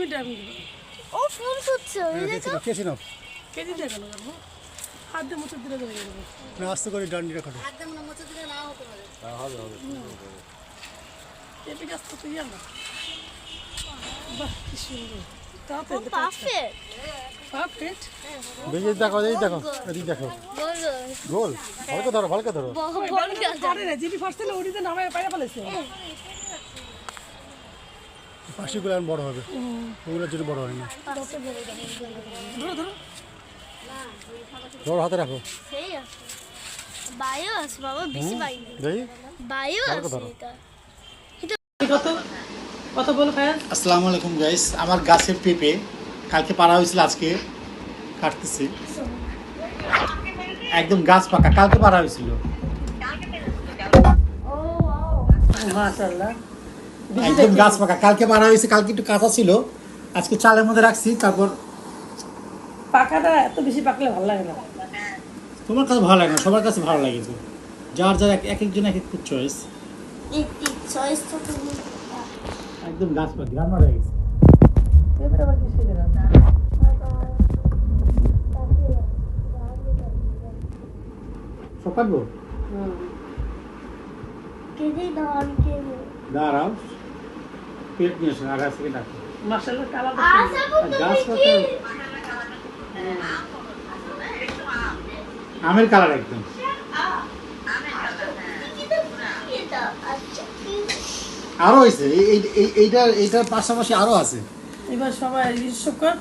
Minute আমি দেবো। ও phone করছে ওই দেখো কেসে নাও কেজি দিয়ে কেন করবো? হাত দিয়ে মুছে দিলে দেবে দেবো। না আস্তে করে ডান্ডিটা কাটো একদম না মোচা দিলে না হতে পারে পেঁপে গাছ তো তুই না। বাহ কি সুন্দর। তাতে পারফেক্ট পারফেক্ট। বেজে দেখো এই দেখো এদিকে দেখো বলো গোল ভালকে ধরো বল আরে না জিডি ফার্স্টে ওড়িতে নামায় পায়রা ফেলেছে। পাশিগুলো বড় হবে ওগুলোর জন্য বড় হয় না ধরো ধরো। ধরো হাতে রাখো সেই আছে বায়ো আছে বাবা বেশি বায়ো দেখি বায়ো আছে ধরো। এটা কত কত বল ফায়ার? আসসালামু আলাইকুম গাইস আমার গাছের পেঁপে কালকে পাড়া হয়েছিল আজকে কাটতেছি একদম গাছ পাকা কালকে পাড়া হয়েছিল মাশাআল্লাহ। একদম গাছ পাকা কালকে পাড়া হয়েছে কালকে একটু কাঁচা ছিল আজকে চালের মধ্যে রাখছি তারপর পাকাটা এত বেশি পাকলে ভালো লাগে না। তোমার কাছে ভালো লাগে না সবার কাছে ভালো লাগে তো যার যার এক একজন এক এক চয়েস একটি চয়েস তো তুমি একদম গাছ পাকা গ্রামার হয়ে গেছে এবার আবার কি শিখে দাও? সব কাটবো কেজি দাও আমি কেজি দাঁড়াও পেট নিয়ে আসুন আগাছ থেকে ডাকো মাশাআল্লাহ কালারটা আশা করতে গাছ কি পাতা আমের কালার একদম এটা আচ্ছা আরো হয়েছে এইটার পাশাপাশি আরো আছে এবার সবাই রিসব কর